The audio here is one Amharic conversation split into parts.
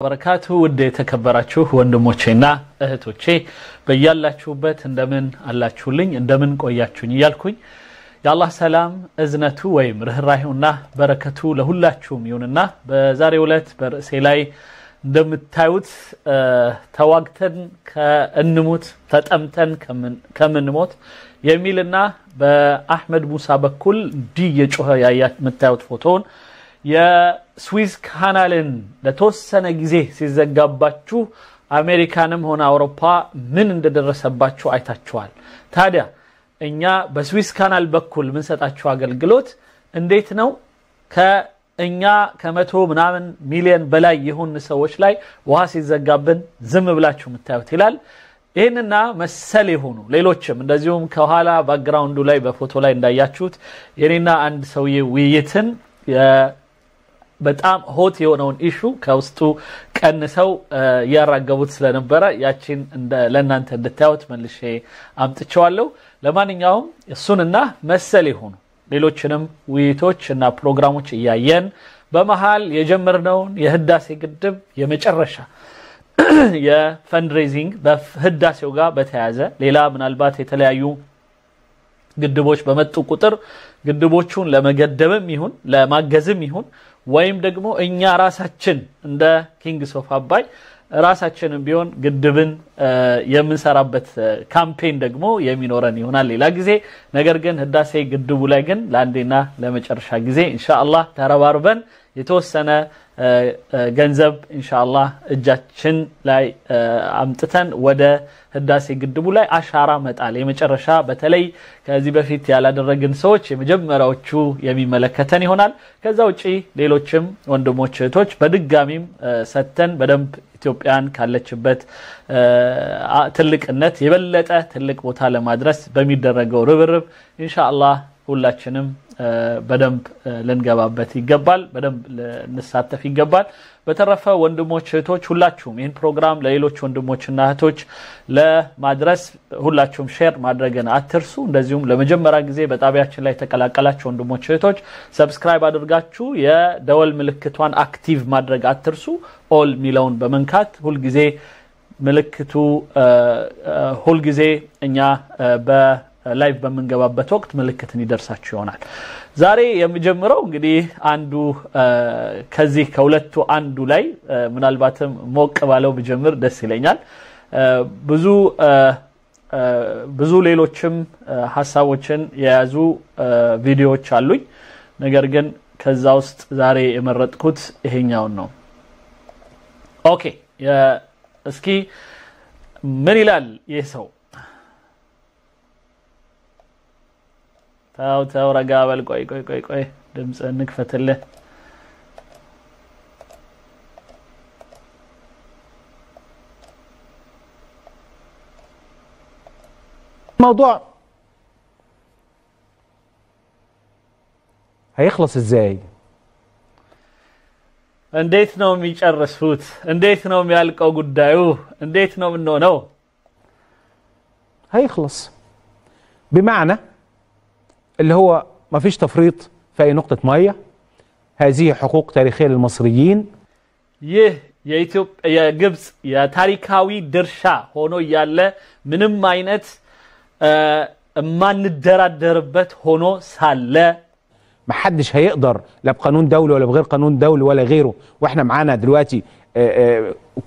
በረካቱ ወደ ተከበራችሁ ወንድሞቼና እህቶቼ በእያላችሁበት እንደምን አላችሁልኝ እንደምን ቆያችሁኝ ይያልኩኝ ያላህ ሰላም እዝነቱ ወይም ርህራሄውና በረከቱ ለሁላችሁም ይሁንና በዛሬው ዕለት በርዕሴ ላይ እንደምታዩት ተዋግተን ከእንሞት ተጠምተን ከምንሞት የሚልና በአህመድ ሙሳ በኩል የጮኸ የምታዩት ፎቶን የስዊዝ ካናልን ለተወሰነ ጊዜ ሲዘጋባችሁ አሜሪካንም ሆነ አውሮፓ ምን እንደደረሰባችሁ አይታችኋል ታዲያ እኛ በስዊዝ ካናል በኩል ምን ሰጣችሁ አገልግሎት እንዴት ነው ከእኛ ከመቶ ምናምን ሚሊዮን በላይ የሆኑ ሰዎች ላይ ውሃ ሲዘጋብን ዝም ብላችሁ ምታዩት ይላል ይሄንና መሰል የሆኑ ሌሎችም እንደዚሁም ከኋላ ባክግራውንዱ ላይ በፎቶ ላይ እንዳያችሁት የኔና አንድ ሰውዬ ውይይትን በጣም ሆት የሆነውን ኢሹ ከውስጡ ቀንሰው ያራገቡት ስለነበረ ያቺን ለእናንተ እንድታዩት መልሼ አምጥቻለሁ ለማንኛውም እሱንና መሰል የሆኑ ሌሎችንም ውይይቶችና ፕሮግራሞች እያየን በመሃል የጀመርነውን የህዳሴ ግድብ የመጨረሻ የፈንድሬዚንግ በህዳሴው ጋር በተያያዘ ሌላ ምናልባት የተለያዩ ግድቦች በመጡ ቁጥር ግድቦቹን ለመገደብም ይሁን ለማገዝም ይሁን ወይም ደግሞ እኛ ራሳችን እንደ ኪንግስ ኦፍ አባይ ራሳችንን ቢሆን ግድብን የምንሰራበት ካምፔን ደግሞ የሚኖረን ይሆናል ሌላ ጊዜ ነገር ግን ህዳሴ ግድቡ ላይ ግን ለአንዴና ለመጨረሻ ጊዜ ኢንሻአላህ ተረባርበን የተወሰነ ገንዘብ ኢንሻአላህ እጃችን ላይ አምጥተን ወደ ህዳሴ ግድቡ ላይ አሻራ መጣል የመጨረሻ በተለይ ከዚህ በፊት ያላደረግን ሰዎች የመጀመሪያዎቹ የሚመለከተን ይሆናል ከዛ ውጪ ሌሎችም ወንድሞች እህቶች በድጋሚም ሰተን በደንብ ኢትዮጵያን ካለችበት ትልቅነት የበለጠ ትልቅ ቦታ ለማድረስ በሚደረገው ርብርብ ኢንሻአላህ ሁላችንም በደንብ ልንገባበት ይገባል በደንብ እንሳተፍ ይገባል በተረፈ ወንድሞች እህቶች ሁላችሁም ይሄን ፕሮግራም ለሌሎች ወንድሞችና እህቶች ለማድረስ ሁላችሁም ሼር ማድረግን አትርሱ እንደዚሁም ለመጀመሪያ ጊዜ በጣቢያችን ላይ ተቀላቀላችሁ ወንድሞች እህቶች ሰብስክራይብ አድርጋችሁ የደወል ምልክቷን አክቲቭ ማድረግ አትርሱ ኦል ሚለውን በመንካት ሁሉ ጊዜ ምልክቱ ሁሉ ጊዜ እኛ ላይቭ በመንገባበት ወቅት ምልክትን ይደርሳችሁ ይሆናል ዛሬ የምጀምረው እንግዲህ አንዱ ከዚህ ከሁለቱ አንዱ ላይ ምናልባትም ሞቅ ባለው ብጀምር ደስ ይለኛል ብዙ ሌሎችም ሐሳቦችን የያዙ ቪዲዮዎች አሉኝ ነገር ግን ከዛ ውስጥ ዛሬ የመረጥኩት ይሄኛው ነው ኦኬ እስኪ ምን ይላል ይሄ ሰው ታው ረጋ በል ቆይ ድምጽ እንክፈትልህ موضوع هيخلص ازاي እንዴት ነው የሚጨርሱት እንዴት ነው የሚያልቀው ጉዳዩ እንዴት ነው ምንሆነው هيخلص بمعنى اللي هو ما فيش تفريط في اي نقطة مية هذه حقوق تاريخية للمصريين يا ግብጽ የታሪካዊ ድርሻ ሆኖ ያለ ምንም አይነት ማንደራደርበት ሆኖ ሳለ ما حدش هيقدر لا بقانون دولي ولا بغير قانون دولي ولا غيره واحنا معانا دلوقتي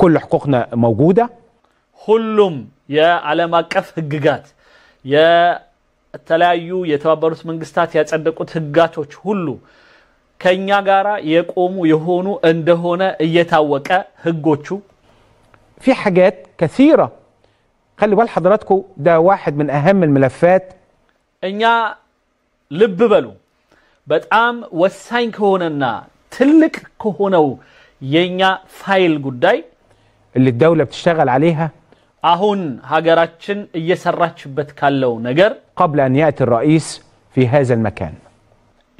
كل حقوقنا موجودة ሁሉም የዓለም አቀፍ ህግጋት የተለያዩ የተባበሩት መንግስታት ያጸደቁት ህጋቶች ሁሉ ከኛ ጋራ የቆሙ የሆኑ እንደሆነ እየታወቀ ህጎቹ في حاجات كثيرة خلي بال حضراتكم ده واحد من اهم الملفات እኛ ልብ በሉ በጣም ወሳኝ ከሆነና ትልቅ ከሆነው የኛ ፋይል ጉዳይ اللي الدولة بتشتغل عليها አሁን ሀገራችን እየሰራችበት ካለው ነገር قبل ان ياتي الرئيس في هذا المكان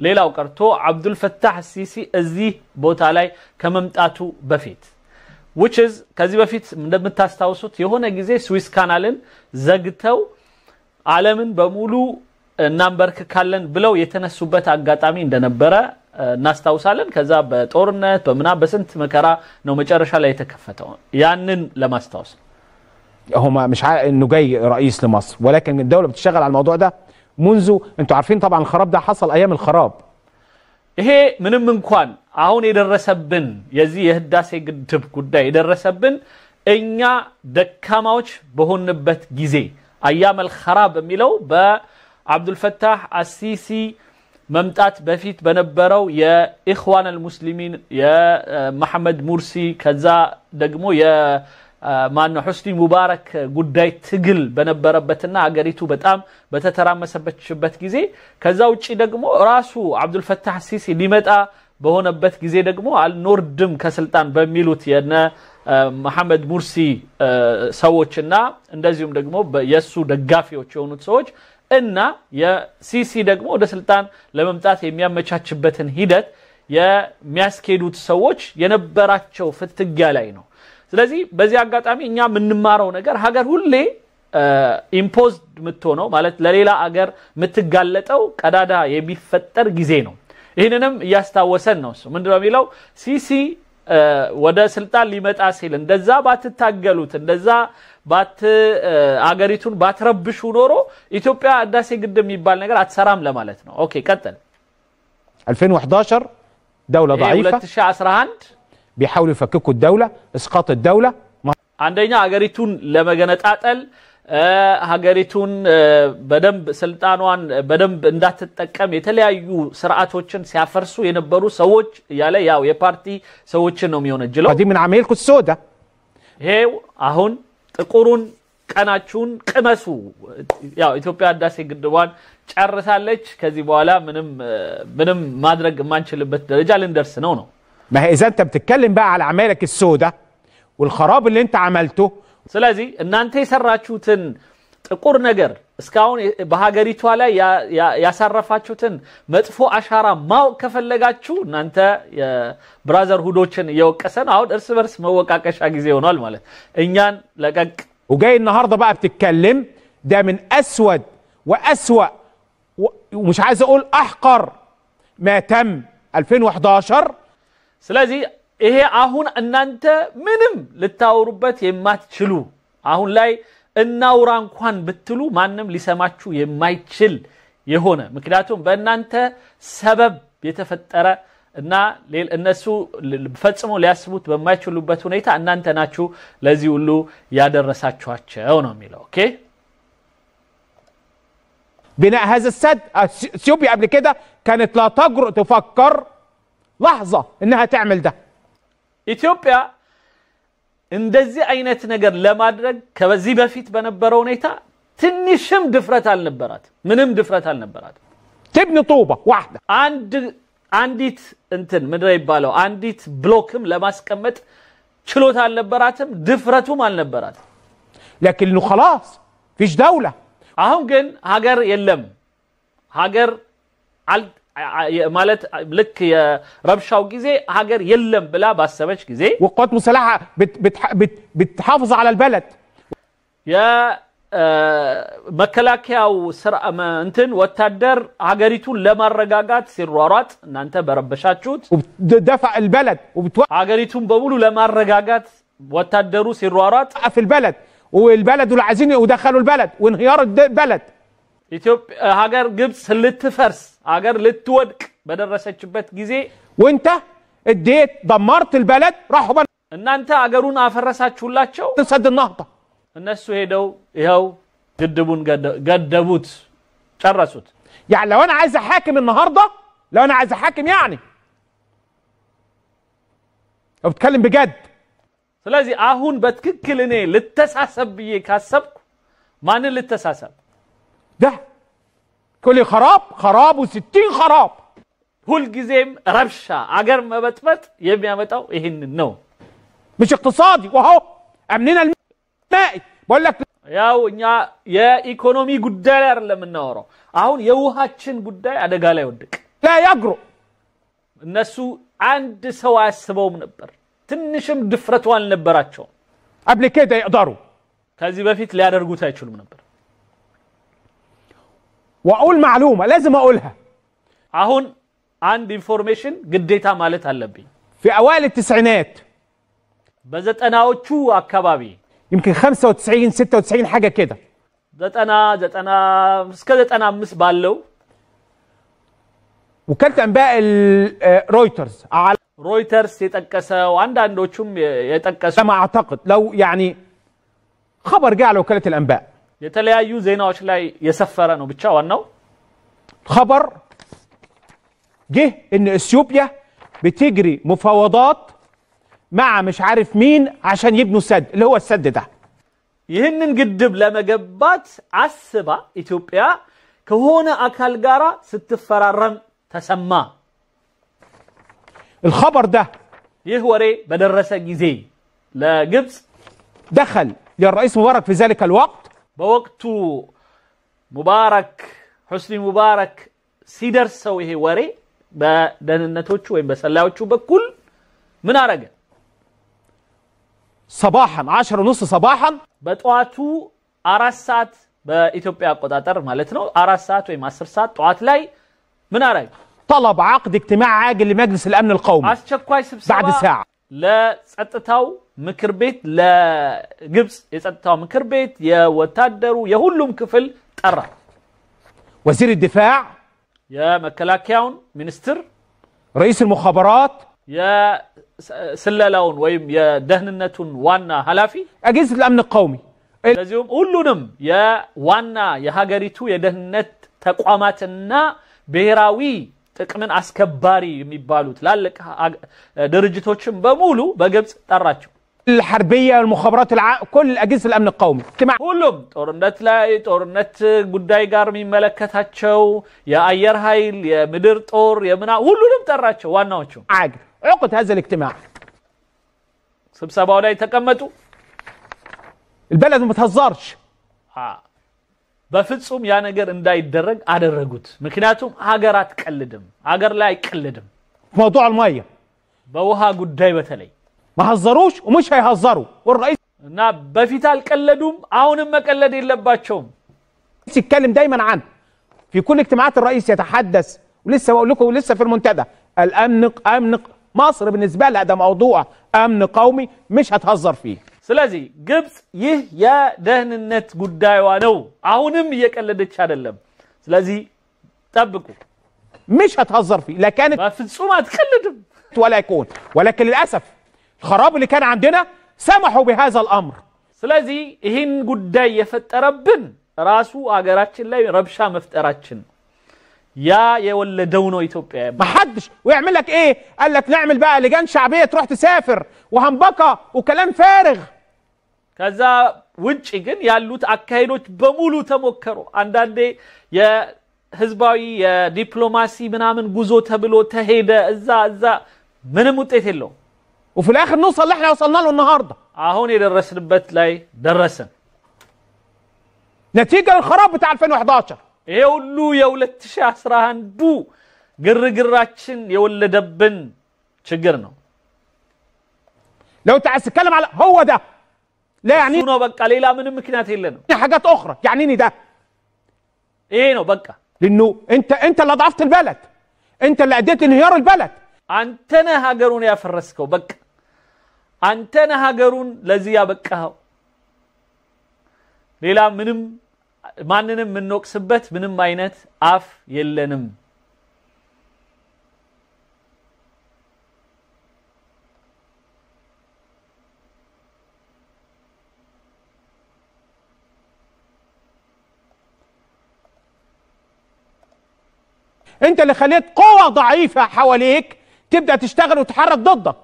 ሌላው ቀርቶ አብዱል ፈታህ ሲሲ እዚህ ቦታ ላይ ከመምጣቱ በፊት which is ከዚህ በፊት እንደምታስታውሱት የሆነ ጊዜ ስዊስ ካናልን ዘግተው ዓለምን በሙሉ እናንበርክካለን ብለው የተነሱበት አጋጣሚ እንደነበረ እናስታውሳለን ከዛ በጦርነት በመና በስንት መከራ ነው መጨረሻ ላይ የተከፈተው ያንን ለማስታወስ هم مش انه جاي رئيس لمصر ولكن الدوله بتشتغل على الموضوع ده منذ انتوا عارفين طبعا الخراب ده حصل ايام الخراب ይሄ ምንም እንኳን አሁን የደረሰብን የዚህ የህዳሴ ግድብ ጉዳይ የደረሰብን እኛ ደካማዎች በሆንበት ጊዜ አያም الخراب የሚለው በአብዱል ፈታህ አሲሲ መምጣት በፊት በነበረው የኢኽዋን አልሙስሊሚን የመሐመድ ሙርሲ ከዛ ደግሞ የማን ሁስኒ ሙባረክ ጉዳይ ትግል በነበረበትና አገሪቱ በጣም በተተራመሰበችበት ጊዜ ከዛ ውጪ ደግሞ ራሱ አብዱል ፈታህ አሲሲ ሊመጣ በሆነበት ጊዜ ደግሞ አልኖርድም ከስልጣን በሚሉት የነ መሐመድ ሙርሲ ሰዎችና እንደዚሁም ደግሞ የሱ ደጋፊዎች የሆኑት ሰዎች እና የሲሲ ደግሞ ወደ ስልጣን ለመምጣት የሚያመቻችበትን ሂደት የሚያስኬዱት ሰዎች የነበራቸው ፍትጊያ ላይ ነው ስለዚህ በዚህ አጋጣሚ እኛ ምንማረው ነገር ሀገር ሁሌ ኢምፖዝድ ምትሆነው ማለት ለሌላ ሀገር ምትጋለጠው ቀዳዳ የሚፈጠር ጊዜ ነው ይሄንንም ያስታወሰን ነው ምንድነው የሚለው ሲሲ ወደ ስልጣን ሊመጣ ሲል እንደዛ ባትታገሉት እንደዛ አገሪቱን ባትረብሹ ኖሮ ኢትዮጵያ ህዳሴ ግድብ የሚባል ነገር አትሰራም ለማለት ነው ኦኬ ቀጥል 2011 دوله ضعيفه 2011 بيحاولوا يفككوا الدوله اسقاط الدوله አንደኛ አገሪቱን ለመገነጣጠል ሀገሪቱን በደንብ ስልጣኗን በደንብ እንዳትጠቀም የተለያዩ ስርዓቶችን ሲያፈርሱ የነበሩ ሰዎች ያለ ያው የፓርቲ ሰዎችን ነው የሚሆነጅለው قديم من عمايلكم السوداء ይሄው አሁን ጥቁሩን ቀናችሁን ቅመሱ ያው ኢትዮጵያ ህዳሴ ግድቧን ጨርሳለች ከዚህ በኋላ ምንም ማድረግ ማንችልበት ደረጃ ልንደርስ ነው ما هي اذا انت بتتكلم بقى على عمايلك السوداء والخراب اللي انت عملته ስለዚህ እናንተ የሰራችሁትን ጥቁር ነገር እስካሁን በሀገሪቷ ላይ ያሳረፋችሁትን መጥፎ አሻራ ማወቅ ከፈለጋችሁ እናንተ የብራዘር ሁዶችን እየወቀሰን አሁን እርስ በርስ መወቃቀሻ ጊዜ ሆኗል ማለት እኛን ለቀቅ وجاي النهارده بقى بتتكلم ده من اسود واسوا ومش عايز اقول احقر ما تم 2011 ስለዚህ ይሄ አሁን እናንተ ምንም ልታወሩበት የማትችሉ አሁን ላይ እናውራ እንኳን ብትሉ ማንንም ሊሰማችሁ የማይችል የሆነ ምክንያቱም በእናንተ ሰበብ የተፈጠረ እና እነሱ ፈጽሞ ሊያስቡት በማይችሉበት ሁኔታ እናንተ ናችሁ ለዚህ ሁሉ ያደረሳችኋቸው ነው የሚለው ኦኬ بناء هذا السد اثيوبيا قبل كده كانت لا تجرؤ تفكر لحظه انها تعمل ده ኢትዮጵያ እንደዚህ አይነት ነገር ለማድረግ ከበዚህ በፊት በነበረው ሁኔታ ትንሽም ድፍረት አልነበራት ምንም ድፍረት አልነበራት تبني طوبه واحده አንዲት እንትን ምድር ይባለው አንዲት ብሎክም ለማስቀመጥ ችሎታ አልነበራትም ድፍረቱም አልነበራት لكنه خلاص فيش دوله አሁን ግን ሀገር የለም ሀገር ማለት ልክ የረብሻው ጊዜ ሀገር የለም ብላ ባሰበች ጊዜ والقوات المسلحه بتحافظ على البلد يا መከላከያው እንትን ወታደር ሀገሪቱን ለማረጋጋት ሲሯሯጥ እናንተ በረበሻችሁት دفع البلد ሀገሪቱን በሙሉ ለማረጋጋት ወታደሩ ሲሯሯጥ في البلد والبلد اللي عايزين يدخلوا البلد وانهيار البلد ኢትዮጵያ ሀገር ግብጽ ልትፈርስ ሀገር ልትወድቅ በደረሰችበት ጊዜ وانت اديت دمرت البلد راحوا እናንተ ሀገሩን አፈረሳችሁላቸው تسد النهضه እነሱ ሄደው ይሄው ግድቡን ገደቡት ጨረሱት يعني لو انا عايز احاكم النهارده لو انا عايز احاكم يعني بتكلم بجد ስለዚህ አሁን በትክክል እኔ ልተሳሰብ ብዬ ካሰብኩ ማን ልተሳሰብ ده كل خراب و60 خراب ሁሉ ጊዜም ረብሻ አገር መበጥበጥ የሚያመጣው ይሄን ነው مش اقتصادي وهو امننا المائي بقول لك ያው እኛ የኢኮኖሚ ጉዳይ ላይ አይደለም እናወራው አሁን የውሃችን ጉዳይ አደጋ ላይ ወድቅ لا يجرؤ እነሱ አንድ ሰው አያስበውም ነበር ትንሽም ድፍረቱ አልነበራቸው قبل كده يقدروا ከዚህ በፊት ሊያደርጉት አይችሉም ነበር واقول معلومه لازم اقولها አሁን አንድ ኢንፎርሜሽን ግዴታ ማለት አለብኝ في اوائل التسعينات በዘጠናዎቹ አካባቢ يمكن 95 96 حاجه كده ዘጠና እስከ 95 ባለው وكالة انباء رويترز على رويترز يتقسوا አንዳንዶቹም يتقسوا ما اعتقد لو يعني خبر جاء على وكالة الانباء የተለያዩ ዜናዎች ላይ የሰፈረ ነው ብቻ ዋናው خبر جه ان اثيوبيا بتجري مفاوضات مع مش عارف مين عشان يبنوا سد اللي هو السد ده ይህንን ግድብ ለመገንባት አስባ ኢትዮጵያ ከሆነ አካል ጋራ ስትፈራረም ተሰማ الخبر ده ይህ ወሬ በደረሰ ጊዜ ለግብጽ دخل للرئيس مبارك في ذلك الوقت በወቅቱ ሙባረክ حسني ሙባረክ ሲደርሰው ይሄ ወሬ በደህንነቶቹ ወይ በሰላዮቹ በኩል ምን አረገ صباحا 10:30 صباحا በጧቱ 4 ሰዓት በኢትዮጵያ አቆጣጠር ማለት ነው 4 ሰዓት ወይ 10 ሰዓት ጧት ላይ ምን አረገ طلب عقد اجتماع عاجل لمجلس الامن القومي አስቸኳይ ስብሰባ بعد ساعه ለጸጥታው ምክር ቤት ለግብጽ የጸጥታው ምክር ቤት የወታደሩ የሁሉም ክፍል ጠራ وزير الدفاع يا مكلاكياون ሚኒስትር رئيس المخابرات يا سللاون ويم يا دهننتون وانا حلافي اجهزه الامن القومي لازم ሁሉንም የዋና የሀገሪቱ የደህንነት ተቋማትና ብሔራዊ ጥቅምን አስከባሪ የሚባሉት ላልቅ ድርጅቶችን በሙሉ በግብጽ ጠራቸው الحربيه والمخابرات كل اجهزه الامن القومي اجتماع ሁሉም ጦርነት ጉዳይ ጋር የሚመለከታቸው የአየር ኃይል የምድር ጦር የምና ሁሉንም ጠራቸው ዋናዎቹ عاجل عقد هذا الاجتماع ስብሰባው ላይ ተቀመጡ البلد ما بتهزرش በፍጹም ያ ነገር እንዳይደረግ አደረጉት ምክንያቱም ሀገር አትቀልድም ሀገር ላይ አይቀልድም موضوع الميه በውሃ ጉዳይ በተለይ ما هزروش ومش هيهزروا والرئيس እና በፊት አልቀለዱም አሁንም መቀለድ የለባቸውም يتكلم دايما عنه في كل اجتماعات الرئيس يتحدث ولسه بقول لكم لسه في المنتدى امن مصر بالنسبه لها ده موضوع امن قومي مش هتهزر فيه ስለዚህ ግብጽ ይህ የደህንነት ጉዳይዋ ነው አሁንም እየቀለደች አይደለም ስለዚህ ጠብቁ مش هتهزر فيه لا كانت በፍጹም አትቀልድም ولا يكون ولكن للاسف الخراب اللي كان عندنا سمحوا بهذا الامر ስለዚህ ይህን ጉዳይ የፈጠረብን ራሱ አገራችን ላይ ረብሻ መፍጠራችን ያ የወለደው ነው ኢትዮጵያ ما حدش ويعمل لك ايه قال لك نعمل بقى لجان شعبيه تروح تسافر وهنبقى وكلام فارغ ከዛ ውጪ ግን ያሉት አካሄዶች በሙሉ ተሞከሩ አንዳንዴ የህዝባዊ የዲፕሎማሲ ምናምን ጉዞ ተብሎ ተሄደ እዛ ምንም ውጤት የለው وفي الاخر نوصل اللي احنا وصلنا له النهارده አሁን የደረስንበት ላይ ደረሰን نتيجه للخراب بتاع 2011 ይሄ ሁሉ የ2011 ግርግራችን የወለደብን ችግር ነው لو انت عايز تتكلم على هو ده لا يعني ነው በቃ ሌላ ምንም ምክንያት የለንም حاجات اخرى يعنيني ده ይሄ ነው በቃ لانه انت اللي ضعفت البلد انت اللي اديت انهيار البلد አንተ ነህ ሀገሩን ያፈረስከው በቃ አንተ ነህ ሀገሩን ለዚህ ያበቃው ሌላ ምንም ማንንም ምንወቅስበት ምንም አይነት አፍ የለንም انت اللي خليت قوة ضعيفة حواليك تبدأ تشتغل وتحرك ضدك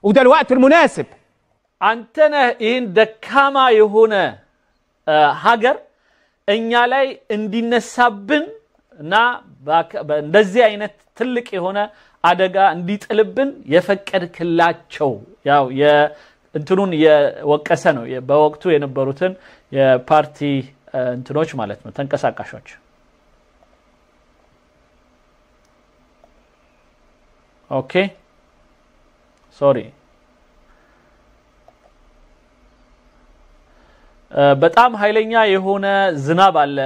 وده الوقت المناسب አንተ ነህ ይህን ደካማ የሆነ ሀገር እኛ ላይ እንዲነሳብን እና እንደዚህ አይነት ትልቅ የሆነ አደጋ እንዲጥልብን የፈቀድክላቸው ያው እንትኑን የወቀሰ ነው በወቅቱ የነበሩትን የፓርቲ እንትኖች ማለት ነው ተንቀሳቃሾች ኦኬ ሶሪ በጣም ኃይለኛ የሆነ ዝናብ አለ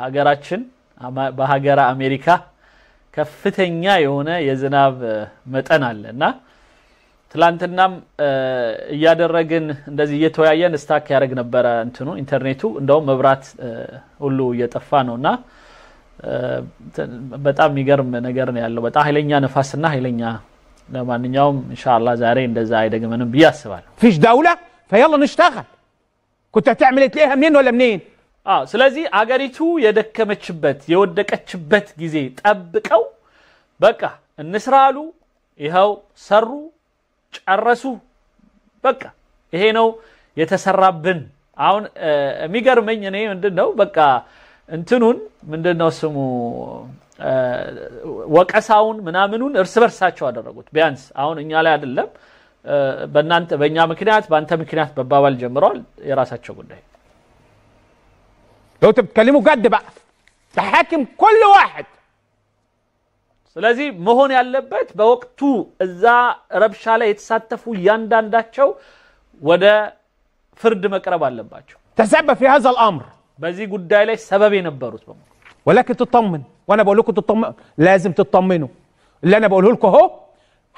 ሀገራችን በሀገረ አሜሪካ ከፍተኛ የሆነ የዝናብ መጠን አለና ትላንትናም እያደረግን እንደዚህ እየተወያየን ስታክ ያደርግ ነበር እንትኑ ኢንተርኔቱ እንደውም መብራት ሁሉ እየጠፋ ነውና በጣም የሚገርም ነገር ነው ያለው በጣም ኃይለኛ ነፋስና ኃይለኛ ለማንኛውም ኢንሻአላህ ዛሬ እንደዛ አይደግመንም ቢያስባል فيش دولة فيلا نشتغل كنت هتعمل تلاقيها منين ولا منين ስለዚህ አገሪቱ የደከመችበት የወደቀችበት ጊዜ ጠብቀው በቃ እንስራሉ ይሄው ሰሩ ጨረሱ በቃ ይሄ ነው የተሰራብን አሁን የሚገርመኝ እኔ ምንድነው በቃ እንትኑን ምንድነው ስሙ ወቀሳውን ምናምኑን እርስ በርሳቸው አደረጉት ቢያንስ አሁን እኛ ላይ አይደለም በእናንተ በእኛ ምክንያት በአንተ ምክንያት በባባል ጀምረዋል የራሳቸው ጉዳይ لو تتكلموا جد بقى تحاكم كل واحد ስለዚህ መሆን ያለበት በወቅቱ እዛ ረብሻ ላይ የተሳተፉ ያንዳንዳቸው ወደ ፍርድ መቅረብ አለባቸው تسبب في هذا الامر በዚህ ጉዳይ ላይ ሰበብ የነበሩት በመሆኑ ولكن تطمن وانا بقول لكم تطمن لازم تطمنوا اللي انا بقوله لكم اهو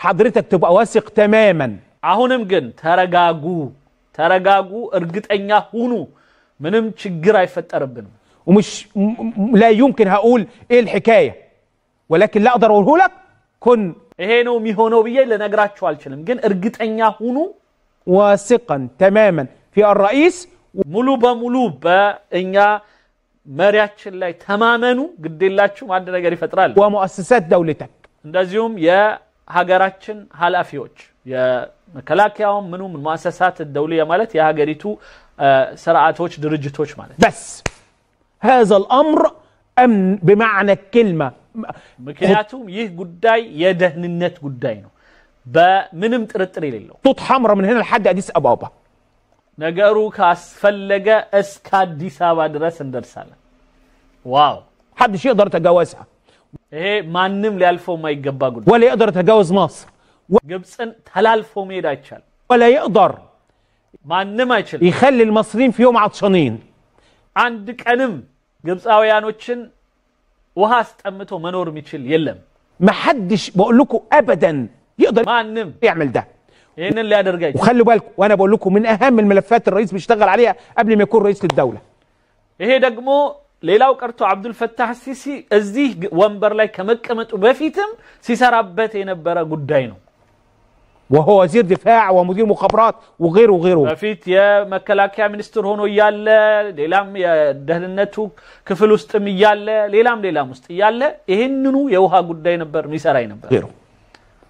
حضرتك تبقى واثق تماما አሁንም ግን ተረጋጉ እርግጠኛ ሁኑ ምንም ችግር አይፈጠርብንም ومش لا يمكن هقول ايه الحكايه ولكن لا اقدر اقوله لك كن ይሄ ነው የሚሆነው ብዬ ለነግራችሁ አልችልም ግን እርግጠኛ ሁኑ واثقا تماما في الرئيس ሙሉ በሙሉ በእኛ መሪያችን ላይ ተማመኑ ግዴላችሁ አንድ ነገር ይፈጥራል ومؤسسات دولتك እንደዚሁም የሀገራችን ኃላፊዎች የመከላከያው ምኑም ሙአሰሳት الدوليه ማለት የሀገሪቱ سرعاتوش درجتوش ማለት بس هذا الامر امن بمعنى الكلمه ምክንያቱም ይህ ጉዳይ የደህንነት ጉዳይ ነው በምንም ጥርጥር የሌለው خطوط حمراء من هنا لحد اديس ابابا ነገሩ ካስፈለገ እስከ አዲስ አበባ ድረስ እንደርሳለን ዋው محدش يقدر يتجاوزها ይሄ ማንንም ሊያልፈው የማይገባ ጉዳይ ولا يقدر يتجاوز مصر ግብጽን ተላልፎ መሄድ አይቻል ولا يقدر ማንንም አይችል يخلي المصريين في يوم عطشانين አንድ ቀንም ግብጻውያኖችን ውሃ አስጠምቶ መኖር የሚችል የለም محدش بقول لكم ابدا يقدر ማንንም يعمل ده ይሄንን ሊያደርግ አይችል وخلوا بالكم وانا بقول لكم من اهم الملفات الرئيس بيشتغل عليها قبل ما يكون رئيس للدوله ይሄ ደግሞ ሌላው ቀርቶ አብዱል ፈታህ ሲሲ እዚህ ወንበር ላይ ከመቀመጡ በፊትም ሲሰራበት የነበረ ጉዳይ ነው وهو وزير دفاع ومدير مخابرات وغيره وغيره በፊት የመከላከያ ሚኒስትር ሆኖ ያለ ሌላም የደህንነቱ ክፍል ውስጥም ያለ ሌላም ውስጥ ያለ ይሄንኑ የውሃ ጉዳይ ነበር የሚሰራይ ነበር غيره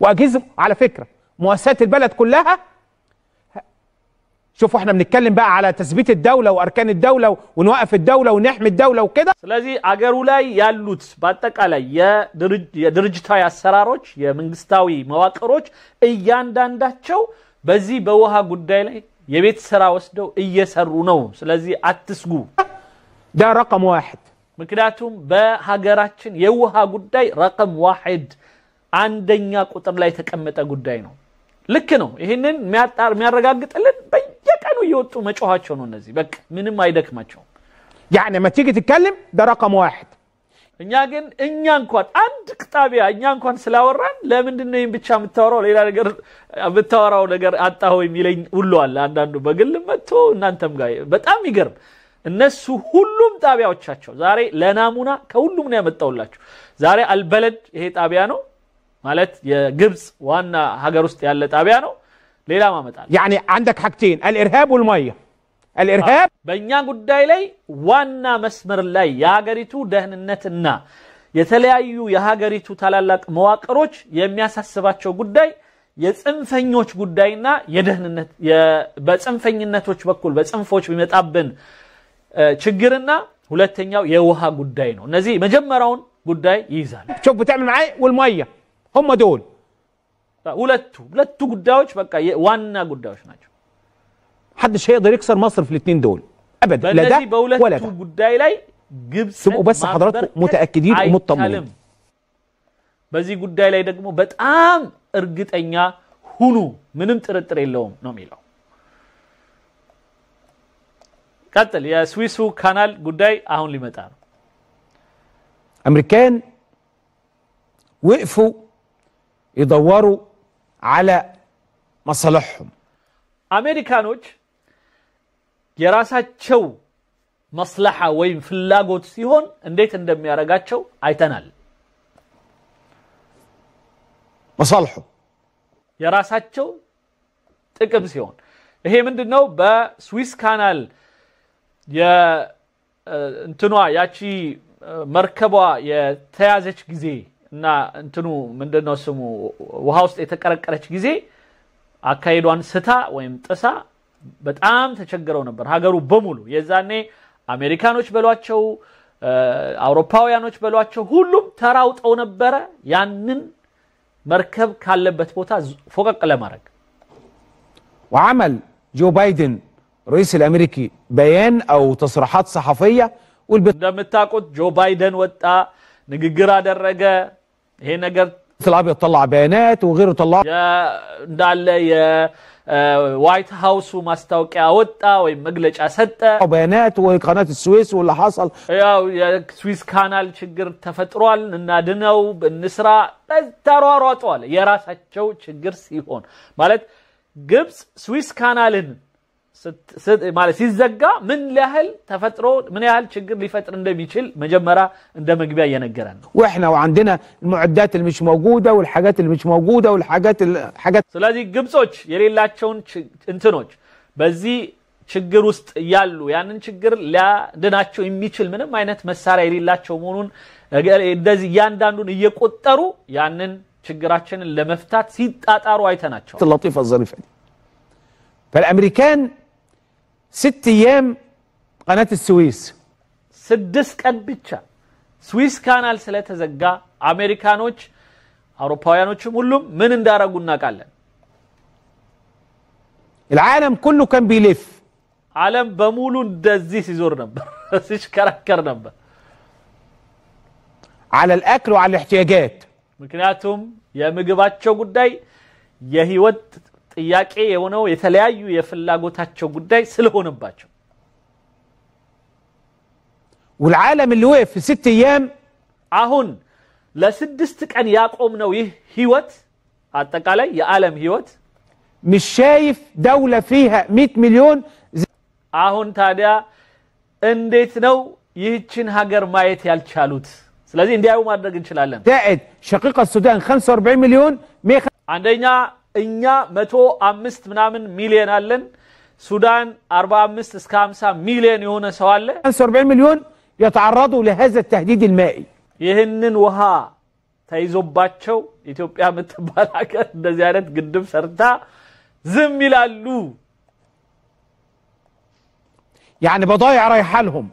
واجهزه على فكره مؤسسات البلد كلها شوفوا احنا بنتكلم بقى على تثبيت الدوله واركان الدوله ونوقف الدوله ونحمي الدوله وكده ስለዚህ አገሩ ላይ ያሉት በአጠቃላይ የድርጅታዊ አሰራሮች የመንግስታዊ መዋቅሮች እያንዳንዳቸው በዚህ በውሃ ጉዳይ ላይ የቤት ስራ ወስደው እየሰሩ ነው ስለዚህ አትስጉ ده رقم واحد ምክንያቱም በሀገራችን የውሃ ጉዳይ ረቀም ዋሂድ አንደኛ ቁጥር ላይ ተቀመጠ ጉዳይ ነው ልክ ነው ይሄንን የሚያረጋግጥልን በየቀኑ እየወጡ መጮሃቸው ነው እነዚህ በቃ ምንም አይደክማቸው يعني ما تيجي تتكلم ده رقم واحد እኛ እንኳን አንድ ጣቢያ እኛ እንኳን ስላወራን ለምንድን ነው ብቻ የምታወራው ሌላ ነገር የምታወራው ነገር አጣው የሚለኝ ሁሉ አለ አንዳንዱ በግል መጥቶ እናንተም ጋር በጣም ይገርም እነሱ ሁሉም ጣቢያዎቻቸው ዛሬ ለናሙና ከሁሉም ነው ያመጣውላችሁ ዛሬ አልበለድ ይሄ ጣቢያ ነው ማለት የግብጽ ዋና ሀገር ውስጥ ያለ ጣቢያ ነው ሌላ ማመጣል يعني عندك حاجتين الارهاب والميه الارهاب በእኛ ጉዳይ ላይ ዋና መስመር ላይ የሀገሪቱ ደህንነትና የተለያዩ የሀገሪቱ ታላላቅ መዋቅሮች የሚያሳስባቸው ጉዳይ የጽንፈኞች ጉዳይና የደህንነት በጽንፈኝነቶች በኩል በጽንፎች ቢመጣብን ችግርና ሁለተኛው የውሃ ጉዳይ ነው እነዚህ መጀመሪያውን ጉዳይ ይይዛል شوف بتعمل معايا والميه هم دول ሁለቱ ጉዳዮች በቃ ዋና ጉዳዮች ናቸው محدش هيقدر يكسر مصر في الاثنين دول ابدا لا ده ولا ده ጉዳይ ላይ ግብጽ تبقوا بس حضراتكم متاكدين ومطمئنين በዚህ ጉዳይ ላይ ደግሞ በጣም እርግጠኛ ሁኑ ምንም ጥርጥር የለውም ነው የሚለው ቀጥል የስዊሱ ካናል ጉዳይ አሁን ሊመጣ ነው امريكان وقفوا يدوروا على مصالحهم. አሜሪካኖች የራሳቸው መስለሐ ወይም ፍላጎት ሲሆን እንዴት እንደሚያረጋቸው አይተናል። مصالحه የራሳቸው ጥቅም ሲሆን ይሄ ምንድነው በስዊስ ካናል የእንትኗ ያቺ መርከቧ የተያዘች ጊዜ እና እንትኑ ምንድነው ስሙ ውሃ ውስጥ የተቀረቀረች ጊዜ አካይዷን ስታ ወይም ጥሳ በጣም ተቸግረው ነበር ሀገሩ በሙሉ የዛኔ አሜሪካኖች በሏቸው አውሮፓውያኖች በሏቸው ሁሉም ተራውጠው ነበር ያንን مركب ካለበት ቦታ ፎቀቅ ለማድረግ وعمل جو بايدن رئيس الامريكي بيان او تصريحات صحفيه እንደምታውቁት ጆ ባይደን ወጣ ንግግር አደረገ ይሄ ነገር الابيض طلع بيانات وغيره طلع እንዳለ የوايت هاوس ማስታወቂያ ወጣ ወይ መግለጫ ሰጠ بيانات وقناه السويس واللي حصل ያው የስዊስ ካናል ችግር ተፈጥሯል እናድነው እንስራ ተሯሯጧል የራሳቸው ችግር ሲሆን ማለት ግብጽ ስዊስ ካናልን ማለት ሲዘጋ ምን ያህል ተፈጥሮ ምን ያህል ችግር ሊፈጥር እንደሚችል መጀመሪያ እንደ መግቢያ እየነገረን ነው واحنا وعندنا المعدات اللي مش موجوده والحاجات اللي مش موجوده والحاجات ስለዚህ ግብጾች የሌላቸውን እንትኖች በዚህ ችግር ውስጥ ያሉ ያንን ችግር ሊያድናቸው የሚችል ምንም አይነት መሳሪያ የሌላቸው መሆኑን እንደዚህ ያንዳንዱን እየቆጠሩ ያንን ችግራችንን ለመፍታት ሲጣጣሩ አይተናቸው اللطيفه الظريفه دي فالامريكان 6 ايام قناه السويس 6 ቀን ብቻ ስዊስ ካናል ስለተዘጋ አሜሪካኖች አውሮፓውያኖችም ሁሉም ምን እንዳረጉ እናቃለን العالم كله كان بيلف ዓለም በሙሉ እንደዚህ ሲዞር ነበር ሲሽከራከር ነበር على الاكل وعلى الاحتياجات ምክንያቱም የምግባቸው ጉዳይ የህይወት ጥያቄ የሆነው የተለያዩ የፍላጎታቸው ጉዳይ ስለሆነባቸው والعالم اللي وقف في 6 ايام አሁን ለ6 ቀን ያቆምነው ይህ ህይወት አጠቃላይ የዓለም ህይወት مش شايف دوله فيها 100 مليون አሁን ታዲያ እንዴት ነው ይህችን ሀገር ማየት ያልቻሉት ስለዚህ እንዲያው ማድረግ እንችላለን زائد شقيقه السودان 45 مليون አንደኛ እኛ 105 ምናምን ሚሊዮን አለን ሱዳን 45 እስከ 50 ሚሊዮን የሆነ ሰው አለ 45 مليون يتعرضوا لهذا التهديد المائي ይህንን ውሃ ተይዞባቸው ኢትዮጵያ ምትባል ሀገር እንደዚህ አይነት ግድብ ሰርታ ዝም ይላሉ يعني بضايع رايحه لهم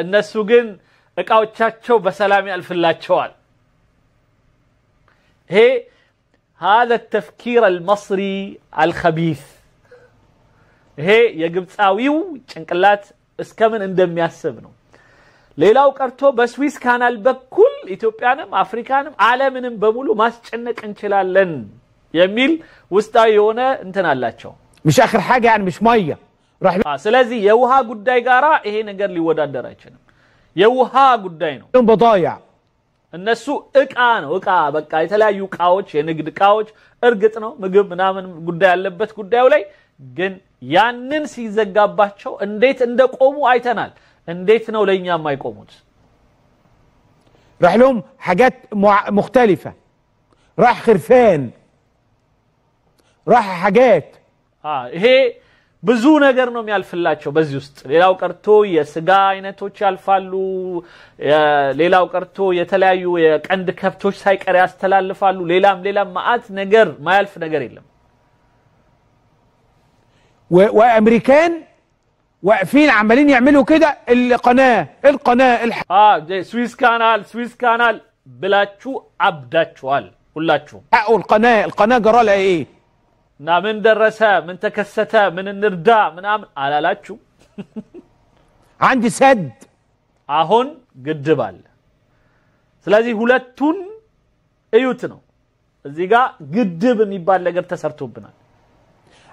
እነሱ ግን እቃዎቻቸው በሰላም ያልፍላቸዋል هي هذا التفكير المصري الخبيث هي የግብጻዊው ጭንቅላት እስከምን እንደሚያስብ ነው ሌላው ቀርቶ በስዊስ ካናል በኩል ኢትዮጵያንም አፍሪካንም ዓለምንም በሙሉ ማስጨነቅ እንችላለን የሚል ውስጣዊ የሆነ እንትን አላቸው مش اخر حاجه يعني مش ميه راح ስለዚህ የውሃ ጉዳይ ጋራ ይሄ ነገር ሊወዳደር አይችልም የውሃ ጉዳይ ነው بضايع እነሱ እቃ ነው እቃ በቃ የተለያዩ እቃዎች የንግድ እቃዎች እርግጥ ነው ምግብ ምናምን ጉዳይ ያለበት ጉዳዩ ላይ ግን ያንን ሲዘጋባቸው እንዴት እንደቆሙ አይተናል እንዴት ነው ለኛ የማይቆሙት راح لهم حاجات مختلفه راح خرفان راح حاجات ይሄ ብዙ ነገር ነው የሚያልፍላቸው በዚህ ውስጥ ሌላው ቀርቶ የስጋ አይነቶች ያልፋሉ ሌላው ቀርቶ የተለያዩ የቀንድ ከብቶች ሳይቀር ያስተላልፋሉ ሌላም ማአት ነገር ማያልፍ ነገር የለም وامريكان واقفين عمالين يعملوا كده القناه سويس كانال بلاچو عبداچوال ሁላችሁ حقوا القناه جرى لها ايه نا من درسه من تكسته من النردا من አላላችሁ عندي سد አሁን ግድብ አለ ስለዚህ ሁለቱን እዩት ነው እዚህ ጋር ግድብ የሚባል ነገር ተሰርቶብናል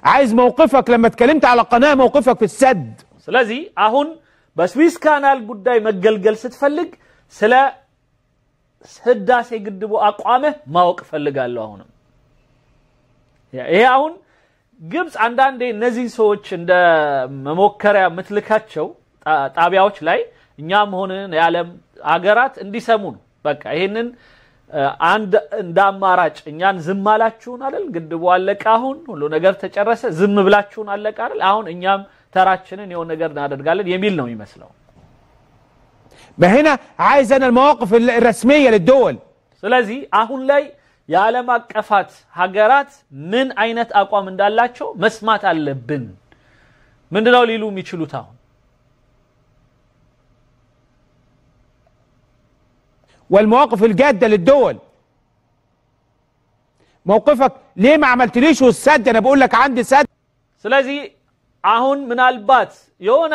عايز موقفك لما اتكلمت على قناه موقفك في السد ስለዚህ አሁን በስዊስ ካናል ጉዳይ መገልገል ስትፈልግ ስለ ህዳሴ ግድቡ አቋምህ ማወቅ ፈልጋለሁ አሁንም ይሄ አሁን ግብጽ አንዳንዴ እነዚህ ሰዎች እንደ መሞከሪያ ምትልካቸው ጣቢያዎች ላይ እኛም ሆነን የዓለም ሀገራት እንዲሰሙ ነው በቃ ይሄንን አንድ እንዳማራጭ እኛን ዝም አላችሁን አይደል ግድቡ አለቀ አሁን ሁሉ ነገር ተጨረሰ ዝም ብላችሁን አለቀ አይደል አሁን እኛም ተራችንን የሆነ ነገር እናደርጋለን የሚል ነው የሚመስለው هنا عايز انا المواقف الرسميه للدول ስለዚህ አሁን ላይ የዓለም አቀፋት ሀገራት ምን አይነት አቋም እንዳላቸው መስማት አለብን ምንድነው ሊሉ የሚችሉት አሁን والمواقف الجاده للدول موقفك ليه ما عملتليش والسد انا بقول لك عندي سد ስለዚህ አሁን ምናልባት የሆነ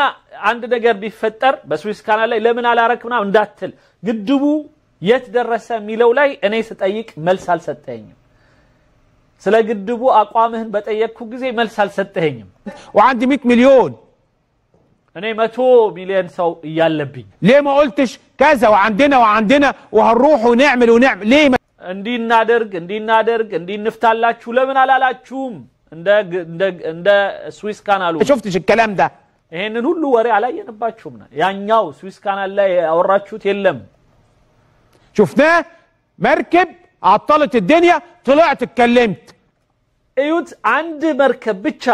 አንድ ነገር ቢፈጠር በስዊስ ካናል ላይ ለምን አላረክምና እንዳትል ግድቡ የት ደረሰ ሚለው ላይ እኔ ስጠይቅ መልስ አልሰጠኝም ስለ ግድቡ አቋምህን በጠየቅኩ ጊዜ መልስ አልሰጠኝም وعندي 100 مليون እኔ 100 ሚሊዮን ሰው ይያለብኝ ليه ما قلتش كذا وعندنا وهنروح ونعمل ليه እንዲናደርግ እንዲንፍታላችሁ ለምን አላላችሁም እንደ ስዊስ ካናሉ شفتش الكلام ده ይሄንን ሁሉ ወሬ አላየንባችሁም ያኛው ስዊስ ካናል ላይ አወራችሁት የለም شفناه مركب عطلت الدنيا طلعت اتكلمت ايوت عند مركب ብቻ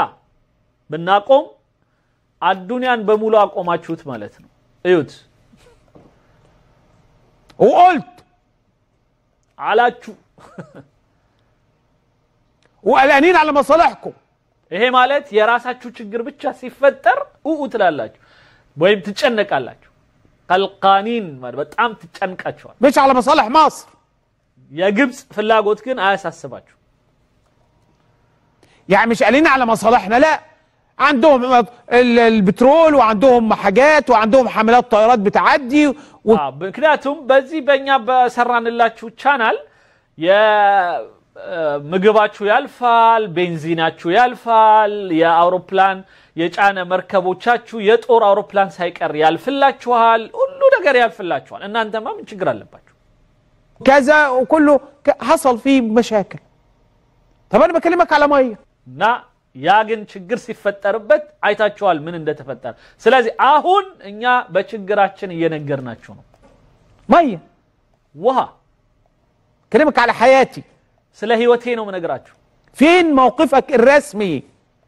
ብናቆም አዱንያን በሙሉ አቆማችሁት ማለት ነው ايوت وقلت አላችሁ وقلقانين على مصالحكم ይሄ ማለት የራሳችሁ ችግር ብቻ ሲፈጠር ትላላችሁ ወይም ትጨነቃላችሁ قلقانين በጣም ትጨንቃችኋል مش على مصالح مصر የግብጽ ፍላጎት ግን አያሳስባችሁ يعني مش قالين على مصالحنا لا عندهم البترول وعندهم حاجات وعندهم حملات طائرات بتعدي ምክንያቱም በዚህ በእኛ በሰራንላችሁ ቻናል ምግባችሁ ያልፋል ቤንዚናችሁ ያልፋል የአውሮፕላን የጫነ መርከቦቻችሁ የጦር አውሮፕላን ሳይቀር ያልፍላችኋል ሁሉ ነገር ያልፍላችኋል እናንተማ ምን ችግር አለባችሁ كذا وكله حصل فيه مشاكل طب انا بكلمك على ميه ና ያ ግን ችግር ሲፈጠርበት አይታችኋል ምን እንደተፈጠረ ስለዚህ አሁን እኛ በችግራችን እየነገርናችሁ ነው ميه ውሃ كلمك على حياتي ስለ ህይወቴ ነው መነግራችሁ فين موقفك الرسمي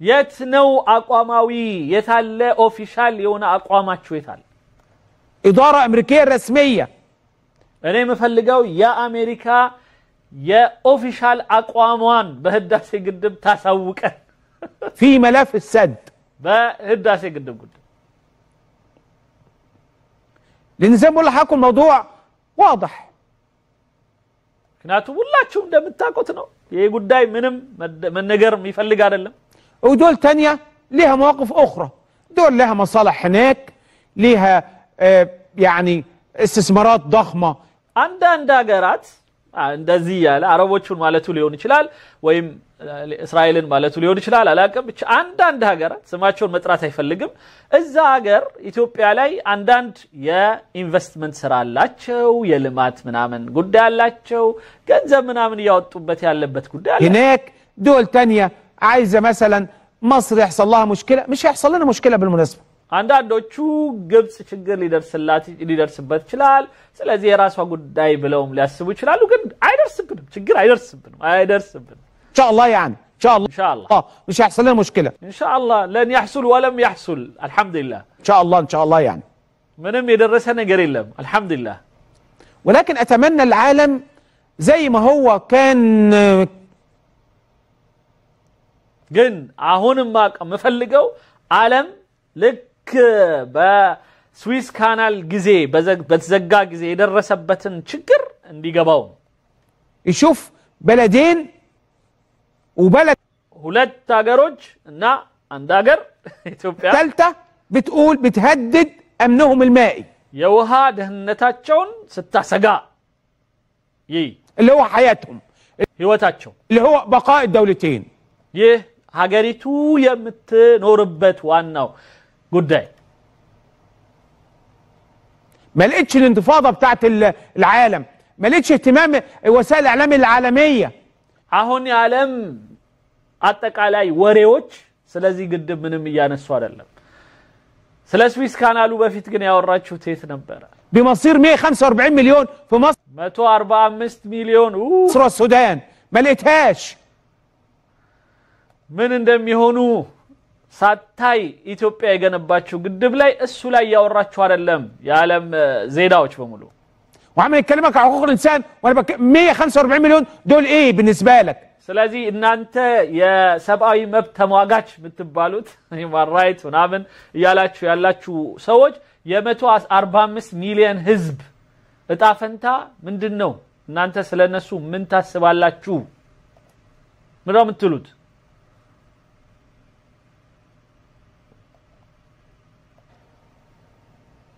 የት ነው አቋማዊ የታለ ኦፊሻል የሆነ አቋማችሁ የታለ اداره امريكيه رسميه እኔ መፈልገው የአሜሪካ የኦፊሻል አቋሟን በህዳሴ ግድብ ታሳውቀን في ملف السد በህዳሴ ግድብ ጉዳይ لان زي ما بقول لحضراتكم الموضوع واضح ምክንያቱም ሁላችሁም እንደምታውቁት ነው ይሄ ጉዳይ ምንም መነገር የሚፈልግ አይደለም ودول تانية ليها مواقف اخرى دول لها مصالح هناك ليها يعني استثمارات ضخمة አንዳንድ ሀገራት እንደዚህ ያለ አረቦቹን ማለቱ ሊሆን ይችላል ወይም እስራኤልን ማለቱ ሊሆን ይችላል አላቀም ብቻ አንዳንድ ሀገራት ስማቸውን መጥራት አይፈልግም እዛ ሀገር ኢትዮጵያ ላይ አንዳንድ የኢንቨስትመንት ስራ አላቸው የልማት ምናምን ጉዳይ አላቸው ገንዘብ ምናምን ያወጡበት ያለበት ጉዳይ አለ هناك دول تانية عايزة مثلا مصر يحصل لها مشكلة مش هيحصل لنا مشكلة بالمناسبة አንዳንዶቹ ግብጽ ችግር ሊደርስበት ይችላል ስለዚህ የራሷ ጉዳይ ብለውም ሊያስቡ ይችላሉ ግን አይደርስብንም ችግር አይደርስብንም ان شاء الله يعني ان شاء الله مش هيحصل لنا مشكلة ان شاء الله لن يحصل ولم يحصل الحمد لله ان شاء الله يعني ምንም የደረሰ ነገር የለም الحمد لله ولكن اتمنى العالم زي ما هو كان ግን አሁንም መፈልገው ዓለም ልክ በስዊስ ካናል ጊዜ በተዘጋ ጊዜ የደረሰበትን ችግር እንዲገባው يشوف بلدين وبلد ሁለት ሀገሮች እና አንድ ሀገር ኢትዮጵያ ثالثه بتقول بتهدد امنهم المائي የውሃ ደህንነታቸውን ስታሰጋ اللي هو حياتهم ህይወታቸው اللي هو بقاء الدولتين ይህ ሀገሪቱ የምትኖርበት ዋናው ጉዳይ ما لقيتش الانتفاضه بتاعت العالم ما لقيتش اهتمام وسائل الاعلام العالميه. አሁን የዓለም አጠቃላይ ወሬዎች ስለዚህ ግድብ ምንም እያነሱ አይደለም። ስለ ስዊስ ካናሉ በፊት ግን ያወራችሁ ቴት ነበር። بمصير 145 مليون في مصر 145 ሚሊዮን مصر والسودان ما لقيتهاش. ምን እንደሚሆኑ ሳታይ ኢትዮጵያ የገነባችው ግድብ ላይ እሱ ላይ ያወራችሁ አይደለም የዓለም ዜናዎች በሙሉ። وعم يكلمك عن حقوق الانسان وانا 145 مليون دول ايه بالنسبه لك؟ ስለዚህ እናንተ የሰብአዊ መብት ተሟጋች የምትባሉት human rights ምናምን ያላችሁ ያላችሁ ሰዎች የ145 ሚሊዮን ህዝብ እጣ ፈንታ ምንድነው? እናንተ ስለነሱ ምን ታስባላችሁ? ምንድነው የምትሉት?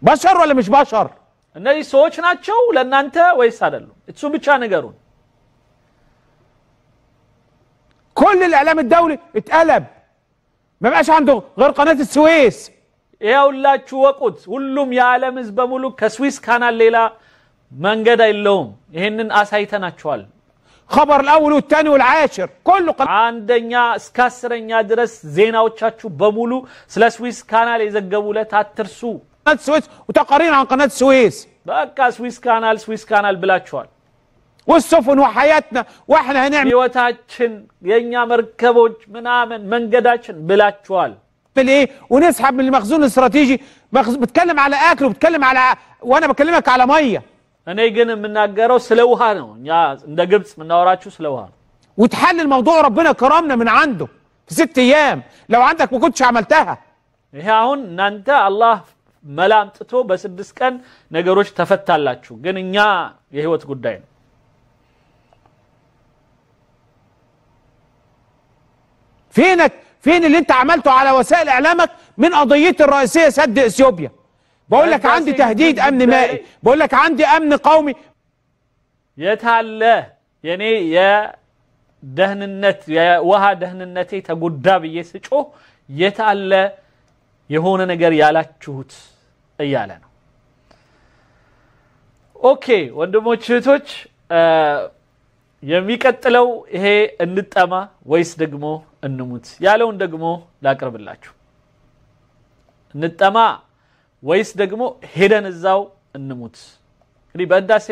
بشر ولا مش بشر؟ እነዚህ ሰዎች ናቸው ለእናንተ ወይስ አይደሉም? እሱ ብቻ ነገሩን። كل الاعلام الدولي اتقلب ما بقاش عنده غير قناه السويس. ያውላችሁ ወቁት ሁሉም የዓለም ህዝብ በሙሉ ከስዊስ ካናል ሌላ መንገድ አይለውም። ይሄንን አሳይተናቸዋል። خبر الاول والثاني والعاشر كله አንደኛ እስከ 10ኛ ድረስ ዜናዎቻችሁ በሙሉ ስለ ስዊስ ካናል የዘገቡለት አትርሱ። قناه السويس وتقارير عن قناه السويس. በቃ ስዊስ ካናል ብላችኋል። والسفن وحياتنا واحنا هنعمل ህይወታችን የኛ መርከቦች ምናምን መንገዳችን ብላችኋል። ايه ونسحب من المخزون الاستراتيجي. بتكلم على اكل وبتكلم على وانا بكلمك على ميه. እኔ ግን የምናገረው ስለ ውሃ ነው። እኛ እንደ ግብጽ የምናወራችሁ ስለ ውሃ ነው። وتحل الموضوع ربنا كرمنا من عنده في 6 ايام لو عندك ما كنتش عملتها. ይሄ አሁን እናንተ አላህ መላምጥቶ በ6 ቀን ነገሮች ተፈታላችሁ። ግን እኛ የህይወት ጉዳይ ነው። فين اللي انت عملته على وسائل اعلامك من قضيتي الرئيسيه سد اثيوبيا؟ بقول لك عندي تهديد امن مائي، بقول لك عندي امن قومي. የታለ የኔ የደህንነት የውሃ ደህንነቴ ተጎዳ ብዬ ስጮህ የታለ የሆነ ነገር ያላችሁት እያለ ነው። ኦኬ ወንድሞች እህቶች የሚቀጥለው ይሄ እንጠማ ወይስ ደግሞ እንሙት ያለውን ደግሞ ላቀርብላችሁ። እንጠማ ወይስ ደግሞ ሄደን እዛው እንሙት? እንግዲህ በህዳሴ